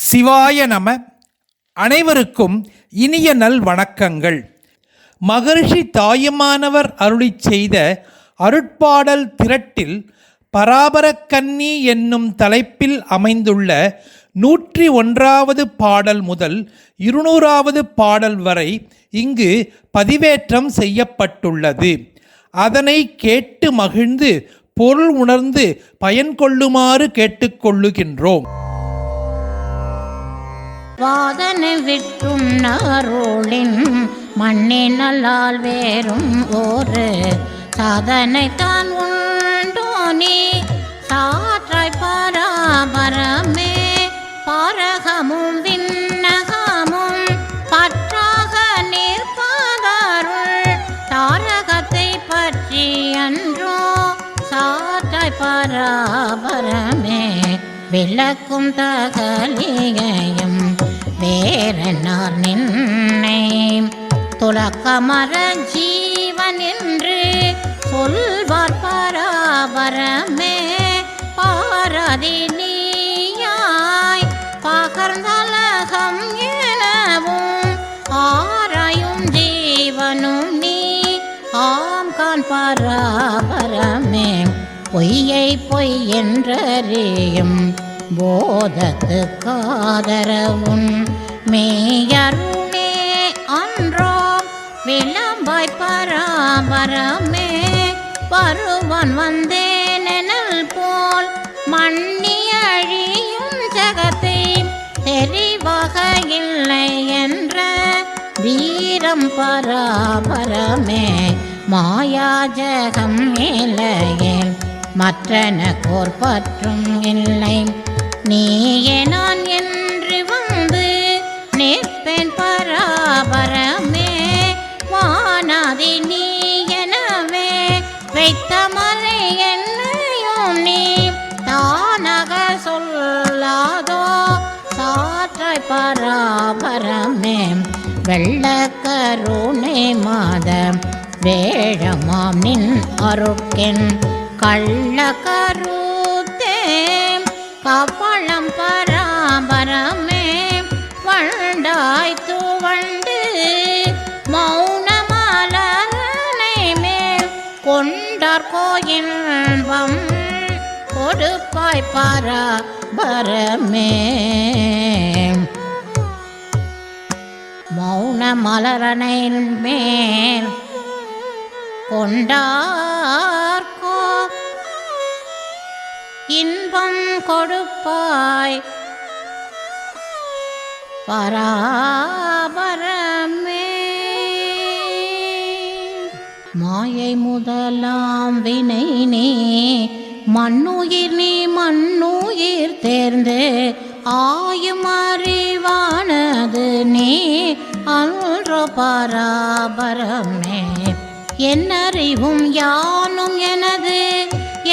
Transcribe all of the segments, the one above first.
சிவாய நம. அனைவருக்கும் இனிய நல் வணக்கங்கள். மகரிஷி தாயுமானவர் அருளிச் செய்த அருட்பாடல் திரட்டில் பராபரக்கன்னி என்னும் தலைப்பில் அமைந்துள்ள 101வது பாடல் முதல் 200வது பாடல் வரை இங்கு பதிவேற்றம் செய்யப்பட்டுள்ளது. அதனை கேட்டு மகிழ்ந்து பொருள் உணர்ந்து பயன் கொள்ளுமாறு கேட்டுக்கொள்ளுகின்றோம். வாதனை விட்டும் நாரோளின் மண்ணினலால் வேறும் ஒரு சாதனை தான் உண்டோனி சாற்றாய் பராபரமே. பாரகமும் விண்ணகமும் பற்றாக நிற்பதருள் தாரகத்தை பற்றி அன்றோ சாற்றாய் பராபரமே. விளக்கும் தகலிகையும் வேறனார் நின்னை துலக்கமர ஜீவன் என்று சொல்வார் பராபரமே. பாரதி நீயாய் பகர்ந்தலகம் எனவும் ஆராயும் ஜீவனும் நீ ஆம்கான் பராபரமே. பொய்யை பொய் என்றறியும் போதத்து காதரவும் மேயருளே அன்றோ விளம்பாய் பராபரமே. வருவன் வந்தேனெனல் போல் மண்ணி அழியும் ஜகத்தை தெரிவாக இல்லை என்ற வீரம் பராபரமே. மாயாஜகம் இலையேல் மற்றன கோர்பற்றும் இல்லை நீயே நான் என்று வந்து நிற்பேன் பராபரமே. வானாதி நீ எனவே வைத்த மறை என்னையும் நீ தானக சொல்லாதோ சாற்றாய் பராபரமே. வெள்ளக்கருணை மாத வேழமாம் நின் அருட்கென் கள்ள கருத்தே கவளம் பராபரமே. வண்டாய் துவண்டு மௌன மலரனை மேல் கொண்டார் கோயின்பம் கொடுப்பாய் பராபரமே. மௌன மலரனை மேல் கொண்டார்கோ இன்பம் கொடுப்பாய் பராபரமே. மாயை முதலாம் வினை நீ மண்ணுயிர் நீ மண்ணுயிர் தேர்ந்து ஆயும் அறிவானது நீ அன்றோ பராபரமே. என்னறிவும் யானும் எனது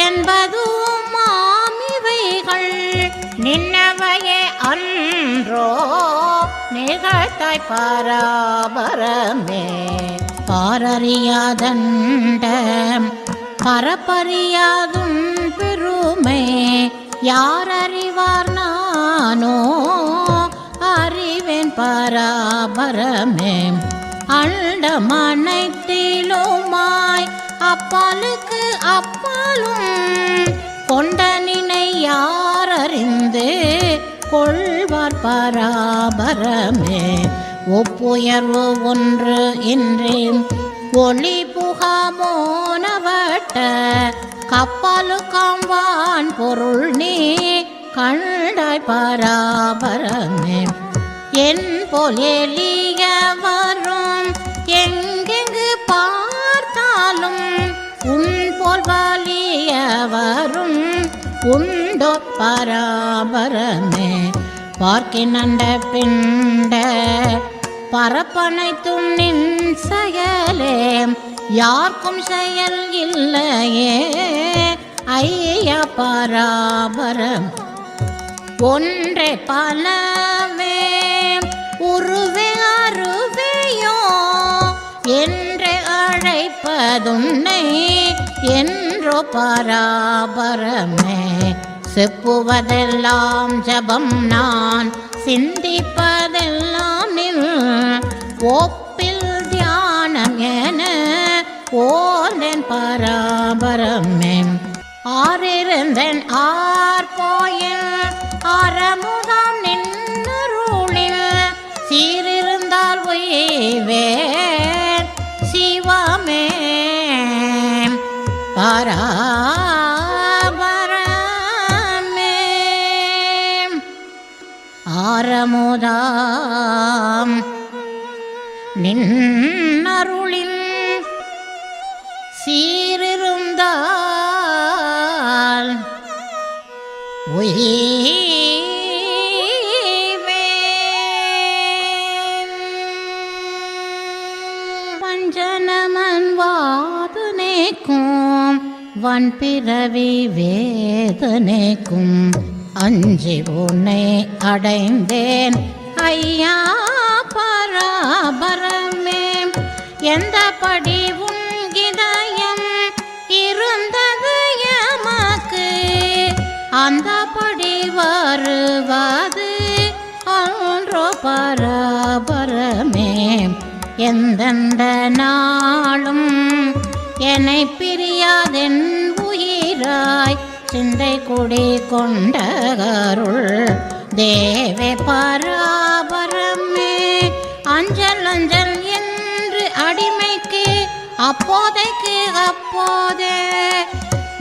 என்பதும் மாமிவைகள் நின்னவையே அன்றோ நிகழ்த்தாய் பராபரமே. பாரறியாதண்ட பரப்பறியாதும் பெருமை யாரறிவார் நானோ அறிவேன் பராபரமே. அண்டமனைத்திலுமாய் அப்பாலுக்கு அப்பாலும் கொண்ட நினை யாரறிந்து கொள்வார் பராபரமே. ஒப்புயர்வு ஒன்று இன்றி ஒளி புகாமோனவட்ட கப்பலுக்காம்வான் பொருள் நீ கண்டாய் பராபரமே. என் போல் எளிய வரும் எங்கெங்கு பார்த்தாலும் உன் போல் வலிய வரும் உண்டோ பராபரமே. பார்க்கினண்ட பிண்ட பரப்பனைத்தும் நின் செயலே யாருக்கும் செயல் இல்லையே ஐயா பராபரம். ஒன்றே பலவே உருவே அருவேயோ என்று அழைப்பதுன்னை என்றோ பராபரமே. செப்புவதெல்லாம் ஜபம் நான் சிந்திப்பதெல்லாம் நில் ஒப்பில் தியானம் என ஓந்தன் பராபரமே ஆறிருந்தன் ஆர்போயில் அறமுதாம் நின்னருளில் சீரிருந்தால் உய்வேன் சிவமே பராபரமே ஆரமுதாம் நின்னருளில் சீரிருந்தால் உய்வேன் வஞ்சனமன் வாதனைக்கும் வன்பிறவி வேதனைக்கும் அஞ்சி உன்னை அடைந்தேன் ஐயா பராபரமே எந்த படி உன்கிதயம் இருந்தது எமக்கு அந்த படி வருவது அன்றோ பராபரமே எந்தெந்த நாளும் என்னை பிரியாதென் உயிராய் சிந்தை குடி கொண்ட அருள் தேவே பராபரமே அஞ்சல் அஞ்சல் என்று அடிமைக்கு அப்போதைக்கு அப்போதே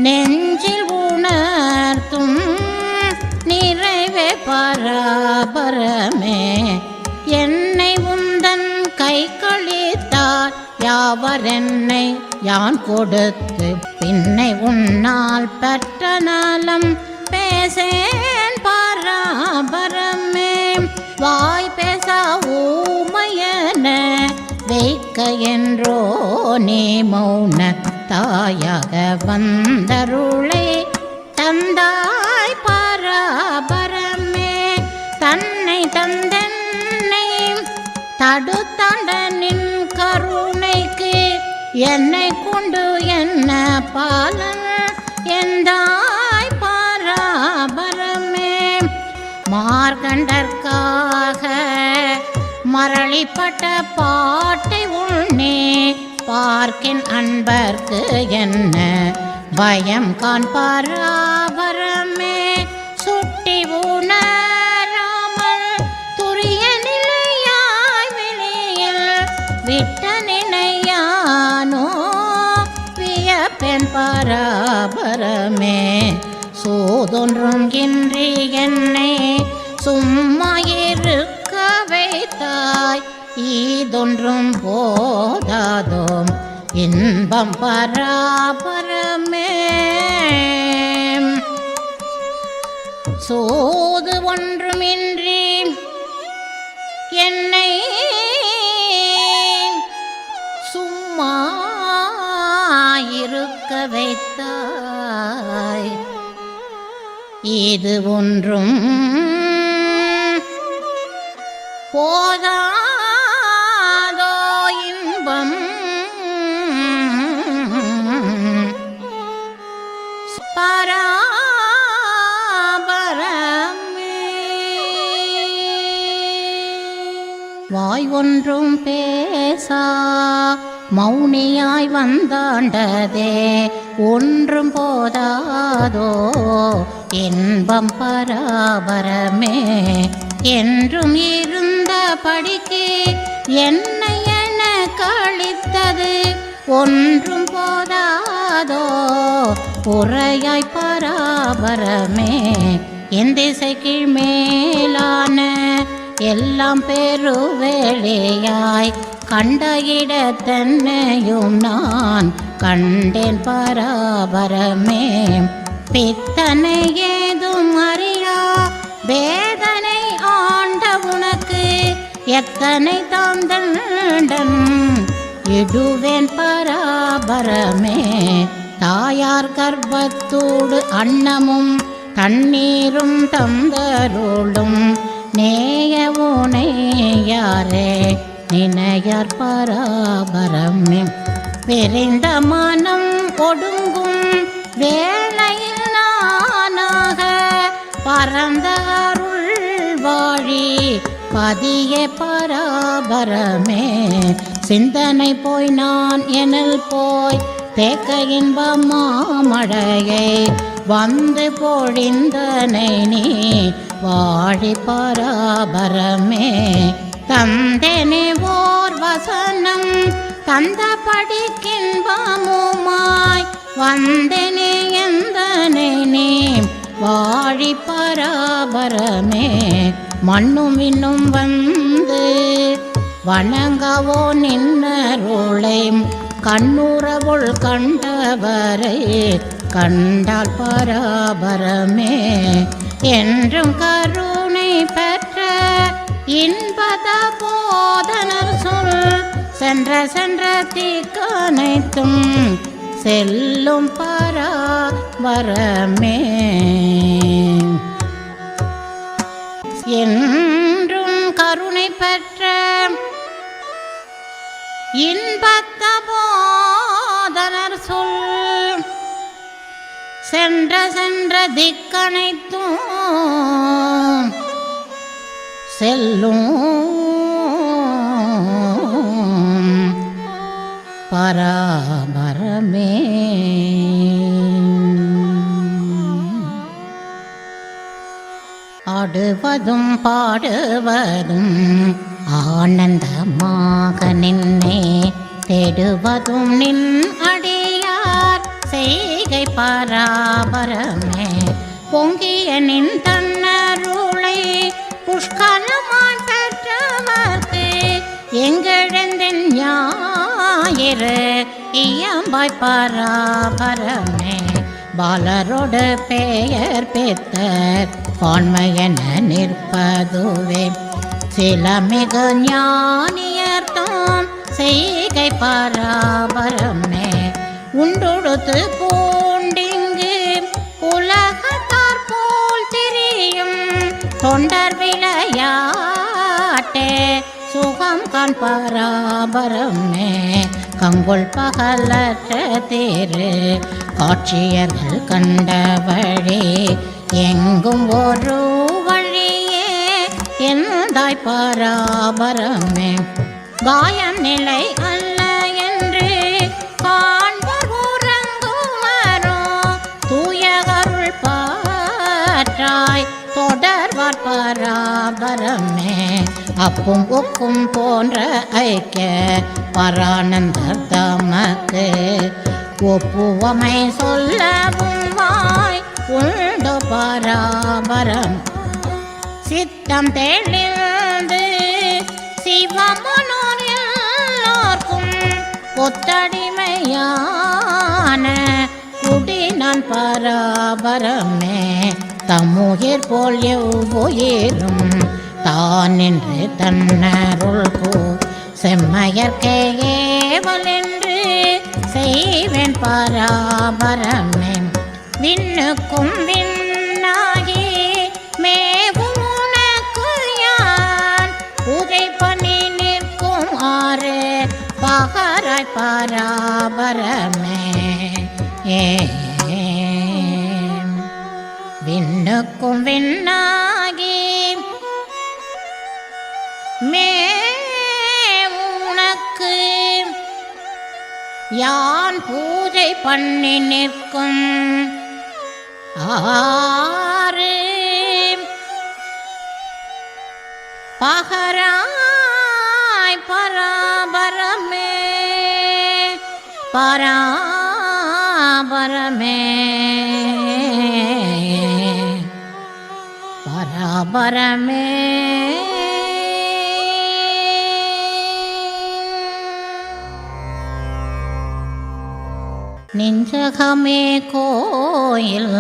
நெஞ்சில் உணர்த்தும் நிறைவே பராபரமே என்னை உந்தன் கை கழித்தார் யாவர் என்னை யான் கொடுத்து பின்னை உன்னால் பெற்ற நலம் பேசேன் பராபரமே வாய் பேச ஊமையன வைக்க என்றோ நீ மௌன தாயாக வந்தருளை தந்தாய் பராபரமே தன்னை தந்தன்னை தடுத்தாண்ட நின் கருணைக்கு என்னை கொண்டு என்ன பாலன் எந்தாய் பராபரமே மார்கண்டற்காக மரளிப்பட்ட பாட்டை உன்னே பார்க்கின் அன்பர்க்கு என்ன பயம் காண் பராபரமே சுட்டி உணராமல் துரிய நிலையாய் வெளியில் விட்ட நினையானோ வியப்பென் பராபரமே சூதொன்றும் இன்றி என்னை சும்மா இருக்க வைத்தாய் ஈதொன்றும் போதாதோ இன்பம் பராபரமே சோது ஒன்றுமின்றி என்னை சும்மா இருக்க வைத்தாய் இது ஒன்றும் போதாதோ இன்பம் பராபரமே வாய் ஒன்றும் பேசா மௌனியாய் வந்தாண்டதே ஒன்றும் போதாதோ இன்பம் பராபரமே என்றும் இருந்த படிக்கு என்னை என கழித்தது ஒன்றும் போதாதோ உரையாய் பராபரமே என் திசைக்கு மேலான எல்லாம் பெருவேளையாய் கண்ட இடத்தன்னையும் நான் கண்டேன் பராபரமே பித்தனை ஏதும் அறியா வேதனை ஆண்ட உனக்கு எத்தனை தாந்தண்டன் இடுவேன் பராபரமே தாயார் கர்ப்பத்தோடு அன்னமும் தண்ணீரும் தந்தருளும் நேயவுனை யாரே நினையார் பராபரமே விரைந்த மனம் ஒடுங்கும் வேளையில் நானாக பதியே பராபரமே. சிந்தனை போய் நான் எனல் போய் தேக்க இன்பம் மாமழையை வந்து பொழிந்தனை நீ வாழி பராபரமே. தந்தேனே ஓர் வசனம் தந்த படிக்கின்பமுமாய் வந்தனே எந்தனை நீ வாழி பராபரமே. மண்ணும் இன்னும் வந்து வணங்கவோ நின்னருளை கண்ணுறவுள் கண்டவரை கண்டால் பராபரமே. என்றும் கருணை பெற்ற இன்பத போதனர் சொல் சென்ற சென்ற தீக்கனைத்தும் செல்லும் பராபரமே. என்றும் கருணை பெற்ற இன்பத்த போதனர் சொல் சென்ற சென்ற திக்கனைத்தும் செல்லும் பராபரமே. ஆடுவதும் பாடுவதும் ஆனந்தமாக நின்னே தேடுவதும் நின் அடியார் செய்கை பராபரமே. பொங்கிய நின் தன்னருளை புஷ்கலமான் பெற்றவர்க்கு எங்கெழுந்தின் ஞாயிறு இயம்பாய் பராபரமே. பாலரோடு பெயர் பெத்தர் பான்மையென நிற்பதுவே சில மிக ஞானியர்த்தம் செய்கை பராபரமே. உண்டுடுத்து பூண்டிங்கு உலகத்தார் போல் திரியும் தொண்டர் விளையாட்டே சுகம் காண் பராபரமே. கங்குள் பகலற்ற தேரு காட்சியர்கள் கண்ட வழி எங்கும் ஒரு வழியே எந்தாய் பராபரமே. காயம் நிலை அல்ல என்று காண்பர் உறங்குவரோ தூயகருள் பாற்றாய் தொடர்வார் பராபரமே. அப்பும் உக்கும் போன்ற ஐக்கிய பரானந்தர் தமக்கு ஒப்புவமை சொல்லவும் வாய் உண்டு பராபரம். சித்தம் தெளிந்து சிவமனோர் எல்லோர்க்கும் ஒத்தடிமையான குடினான் பராபரமே. தம்முயிர் போல் எவ்வுயிரும் தான் என்று தன்னருள் போ செம்மையற்கே ஏவல் என்று செய்வேன் பராபரமே. விண்ணுக்கும் விண்ணாகி மேவும் உனக்கு யான் பூஜை பண்ணி நிற்கும் ஆறு பகராய் பராபரமே. விண்ணுக்கும் விண்ணாகி உனக்கு யான் பூஜை பண்ணி நிற்கும் ஆறு பகராய் பராபரமே பராபரமே பராபரமே. நெஞ்சகமே கோயில்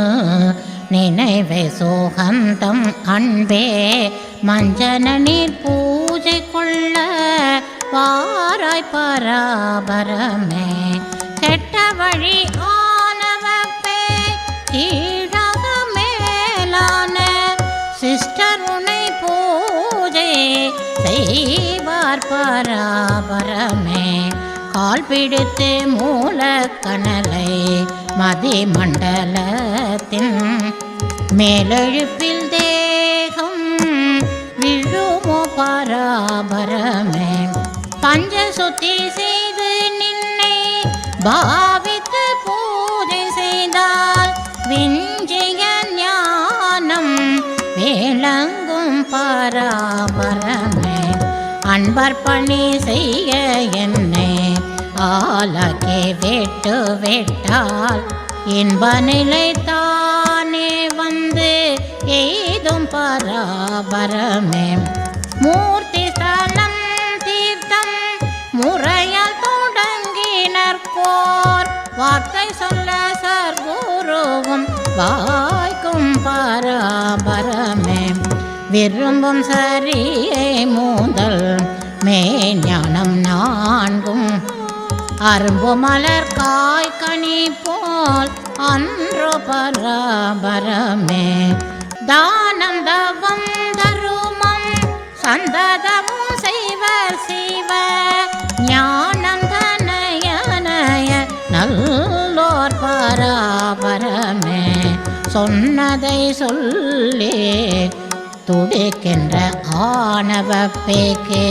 நினைவே சோகந்தம் அன்பே மஞ்சன நீர் பூஜை கொள்ள வாராய் பராபரமே. கெட்ட வழி ஆனவப்பே கீழக மேலான சிஸ்டர் உனை பூஜை செய்வார் பராபரமே. கால் பிடித்து மூலக்கணலை மதி மண்டலத்தின் மேலெழுப்பில் தேகம் விழுமோ பராபரமே. பஞ்சசுத்தி செய்து நின்னை பாவித்து பூஜை செய்தால் விஞ்சிய ஞானம் விளங்கும் பராபரமே. அன்பர் பணி செய்ய என்னை ஆளாக்கே வெட்டு வெட்டால் இன்ப நிலை தானே வந்து எய்தும் பராபரமே. மூர்த்தி ஸ்தலம் தீர்த்தம் முறையால் தொடங்கினர்கோர் வார்த்தை சொல்ல சர்க்குருவும் வாய்க்கும் பராபரமே. விரும்பும் சரியை மூதல் மெய்ஞானம் நான்கும் அரும்பு மலர் காய்கனி போல் அன்றோ பராபரமே. தானம் தவம் தருமம் சந்ததமும் செய்வர் சிவ ஞானம் தனயனய நல்லோர் பராபரமே. சொன்னதை சொல்லி துடிக்கின்ற ஆணவ பேக்கே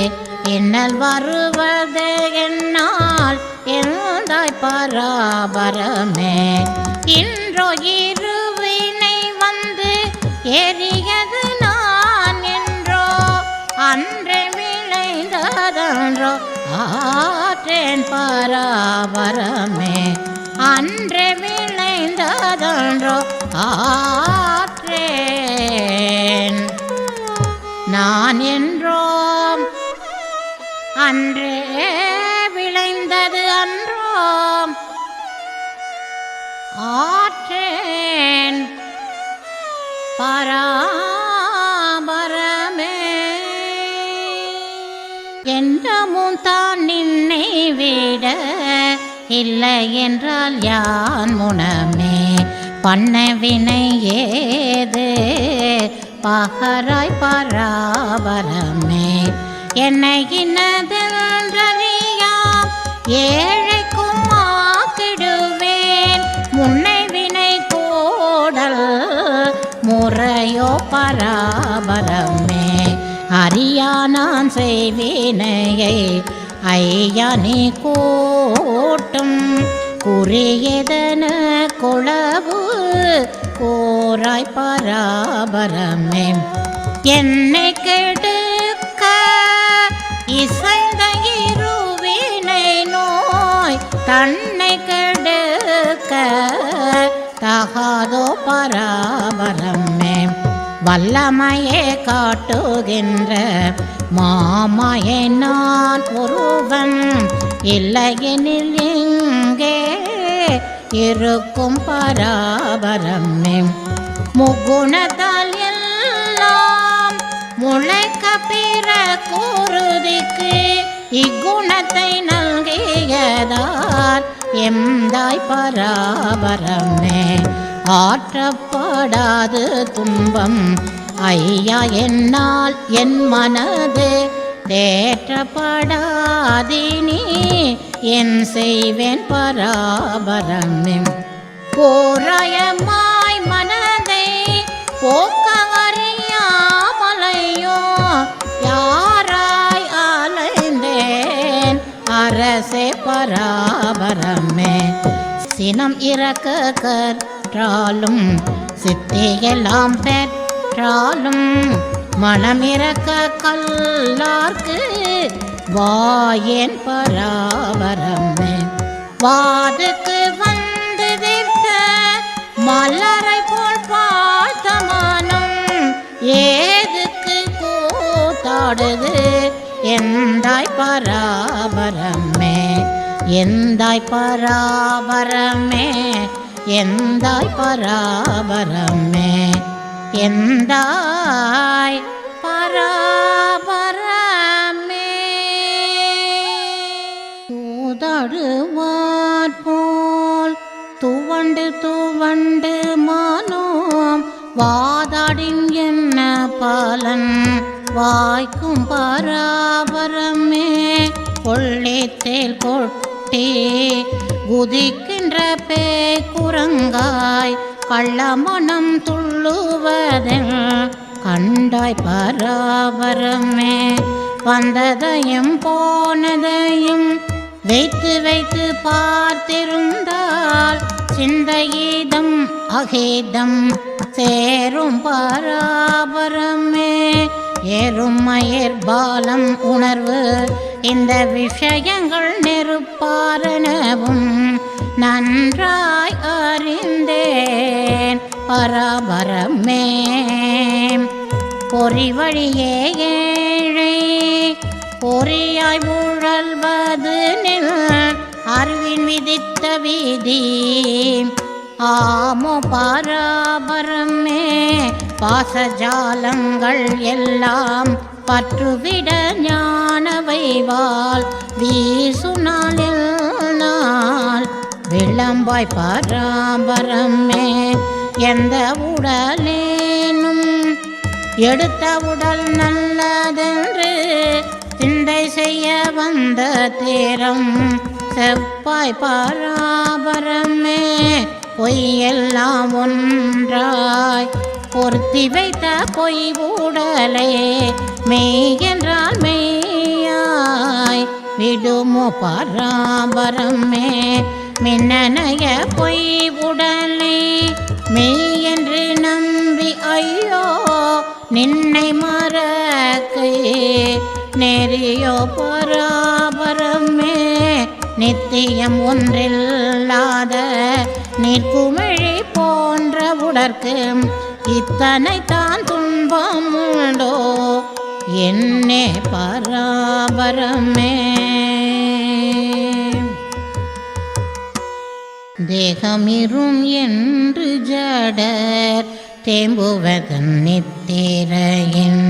இன்னல் வருவது என்னால் எந்தாய் பராபரமே. இன்றோ இருவினை வந்து எரியது நான் என்றோ அன்றே விளைந்ததன்றோ ஆற்றேன் பராபரமே. அன்றே விளைந்ததன்றோ ஆற்றேன் நான் என்றோம் அன்றே விளைந்தது அன்றோம் ஆற்றேன் பராபரமே. என்னமும் தான் நின்னை விட இல்லை என்றால் யான் முனமே. பண்ண வினை ஏது பகராய் பராபரமே. என்னை இன்னதென்றறியாம் ஏழைக்கும் ஆக்கிடுவேன் முன்னை வினை கோடல் முறையோ பராபரமே. அறியா நான் செய்வினையை ஐயா நீ கூட்டும் குறியதன கொளவு கோராய் பராபரமே. என்னை கெடுக்க இசைந்த இருவினை நோய் தன்னை கெடுக்க தகாதோ பராபரமே. வல்லமையே காட்டுகின்ற மாமாயை நான் ஒருவன் இல்லையெனில் இங்கே இருக்கும் பராபரமே. முக்குணத்தால் எல்லாம் முளைக்க பிற குருதிக்கு இக்குணத்தை நல்கியதால் எந்தாய் பராபரமே. ஆற்றப்படாது துன்பம் ஐயா என்னால் என் மனது தேற்றப்படாதினி என் செய்வேன் பராபரமே. போராயமாய் மனதை போக்க அறியாமலையோ யாராய் அலைந்தேன் அரசே பராபரமே. சினம் இறக்க கற்றாலும் சித்தியெல்லாம் பெற்றாலும் மனம் இறக்க கல்லார்க்கு வாயேன் பராபரமே. வாதுக்கு வந்து தீர்த்த மலரை போல் பார்த்த மனம் ஏதுக்கு கூத்தாடுது எந்தாய் பராபரமே. எந்தாய் பராபரமே. எந்தாய் பராபரமே. எந்தாய் பராபரமே. தூதடுவார் போல் துவண்டு துவண்டு மானோம் வாதாடின் என்ன பலன் வாய்க்கும் பராபரமே. கொள்ளைத்தேல் கொட்டி குதிக்கின்ற பேய் குரங்காய் கள்ளமனம் துள்ளுவதில் கண்டாய் பராபரமே. வந்ததையும் போனதையும் வைத்து வைத்து பார்த்திருந்தால் சிந்தையீதம் அகேதம் சேரும் பராபரமே. ஏறுமயிர் பாலம் உணர்வு இந்த விஷயங்கள் நெருப்பாரணவும் நன்றாய் அறிந்தேன் பராபரமே. பொறி வழியே ஏழை பொறியாய் உழல்வது நில் அறிவின் விதித்த வீதி ஆமோ பராபரமே. பாசஜாலங்கள் எல்லாம் பற்றுவிட ஞான வைவால் வீசுநாளில் நாள் விளம்பாய் பராபரமே. எந்த உடலேனும் எடுத்த உடல் நல்லதென்று சிந்தை செய்ய வந்த தேரம் செப்பாய் பராபரமே. பொய்யெல்லாம் ஒன்றாய் பொருத்தி வைத்த பொய் உடலே மெய் என்றால் மெய்யாய் விடுமோ பராபரமே. மின்னனைய பொய் உடலை மெய் என்று நம்பி ஐயோ நின்னை மறக்கை நெறியோ பராபரமே. நித்தியம் ஒன்றில்லாத நீர்க்குமிழி போன்ற உடற்கு இத்தனை தான் துன்பம் உண்டோ என்னே பராபரமே. தேகமிரும் என்று ஜடர் தேம்புவதன் நித்திரையின்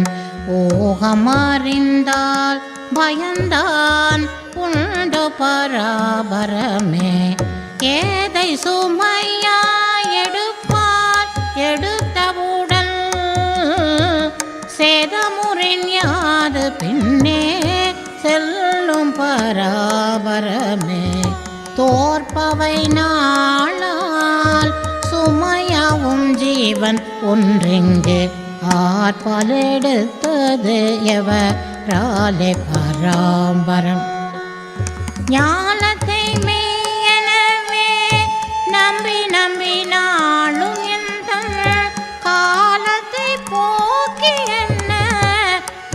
ஊகமறிந்தால் பயந்தான் உண்டோ பராபரமே. ஏதை சுமையா எடுப்பார் எடுத்தவுடன் சேதமுறின் யாது பின்னே செல்லும் பராபரமே. தோற்பவை நாளால் சுமையாவும் ஜீவன் ஒன்றிங்கு ஆற்பால் எடுத்தது எவராலே பராபரம். ஞானத்தை மெய்யெனவே நம்பி நம்பி நாளும் எந்த காலத்தை போக்கி என்ன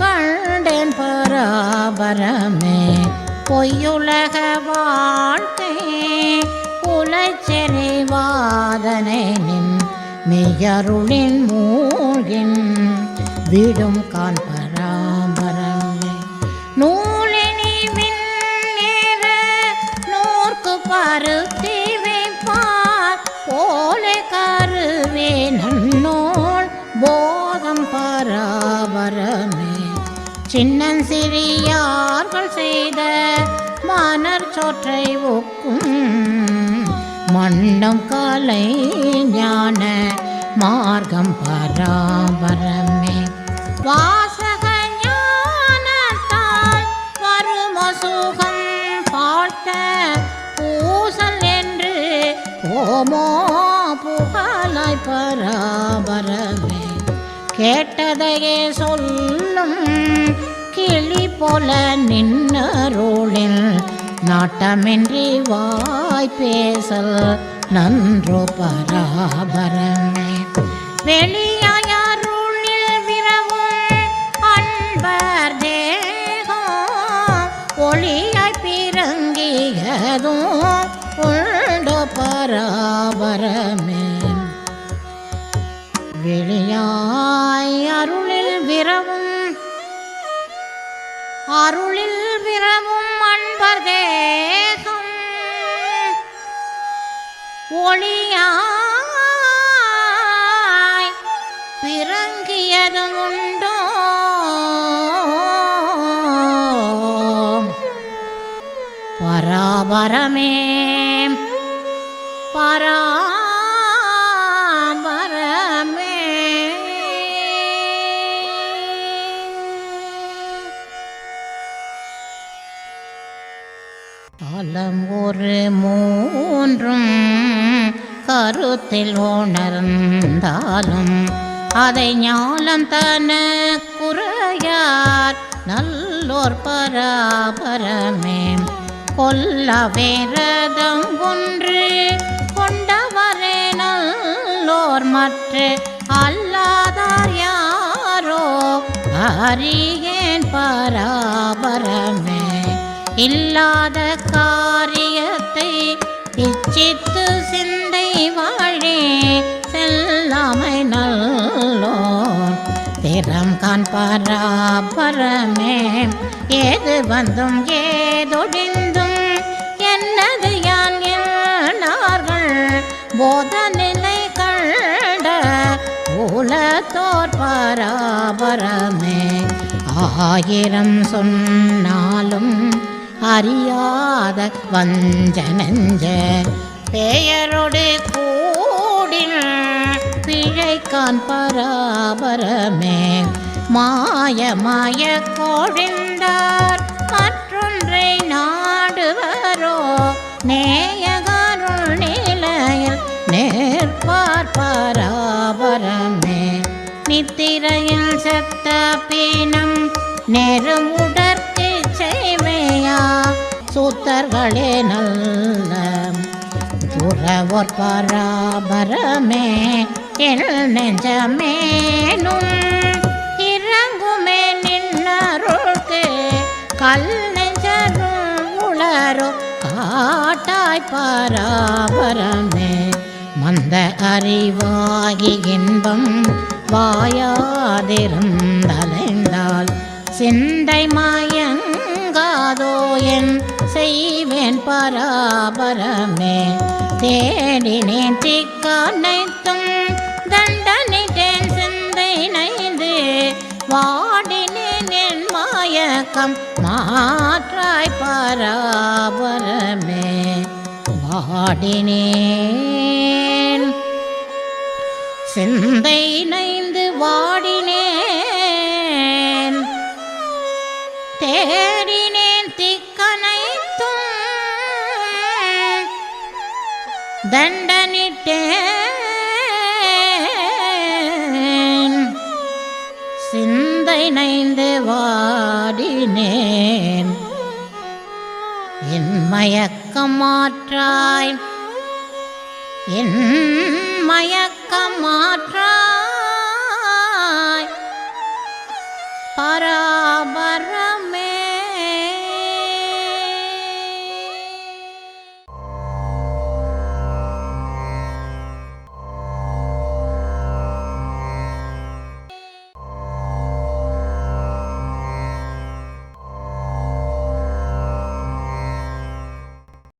கண்டேன் பராபரமே. பொய்யுலக வாழ்க்கை உலச்செறிவாதனை நின் மெய்யருளின் மூழ்கின் விடும் கான் பராபரமே. நூலினி விண்ணேற நூற்கு பருத்தி வைப்பார் போல கருவே நன்னோள் போதம் பராபரமே. சின்னன் சிறியார்கள் செய்த மணர் சோற்றை ஒக்கும் மண்டம் கலை ஞான மார்க்கம் பராபரமே. வாசக ஞானத்தால் வரும சுகம் பார்த்த பூசல் என்று போமோ புகழாய் பராபரமே. கேட்டதையே சொல்லும் கிளி போல நின்னருளில் நாட்டமின்றி வாய் பேசல் நன்றோ பராபரமே. வெளியாயருளில் விரவும் அன்பர் தேகம் ஒளியாய் பிறங்கியதும் உண்டோ பராபரமே. வெளியாய் அருளில் விரவும் அன்பர் தேகம் ஒளியாய் பிறங்கியதும் உண்டோ பராபரமே. பராபரமே. காலம் ஒரு மூன்றும் கருத்தில் உணர்ந்தாலும் அதை ஞானம் தன குறையார் நல்லோர் பராபரமே கொல்ல வேரதம் ஒன்று கொண்டவரே நல்லோர் மற்ற அல்லாதார் யாரோ அறியேன் பராபரமே இல்லாத காரியத்தை இச்சித்து சிந்தை வாழே செல்லாமை நல்லோர் திறம் கான் பராபரமே ஏது வந்தும் ஏதொடிந்தும் என்னது யான் என்னார்கள் போத நிலை கண்ட உலத்தோர் பராபரமே ஆயிரம் சொன்னாலும் அறியாத வஞ்ச நெஞ்ச பெயரோடு கூடின பிழைக்கான் பராபரமே மாய கோழிந்தார் மற்றொன்றை நாடுவரோ நேயகருள் நிலையில் நேர்பார் பராபரமே நித்திரையில் செத்த பீனம் நேரும் உடற்கு செய்வையா சூத்தர்களே நல்ல துறவோர் பராபரமே என் நெஞ்சமேனும் இறங்குமே நின்னருள்கு கல் நெஞ்சருள் உளரோ காட்டாய் பராபரமே மந்த அறிவாகி இன்பம் வாயாதிருந்தலைந்தால் சிந்தை மயங்காதோ என் செய்வேன் பராபரமே தேடினேன் திக்கனைத்தும் தண்டனிட்டேன் சிந்தை நைந்து வாடினேன் என் மாயக்கம் மாற்றாய் பராபரமே வாடினேன் சிந்தை நைந்து வாடினேன் தேடினேன் திக்கனைத்தும் தண்டனிட்டேன் சிந்தை நைந்து வாடினேன் என் மயக்கம் மாற்றாய் என் மயக்கம் மாற்றாய் பரா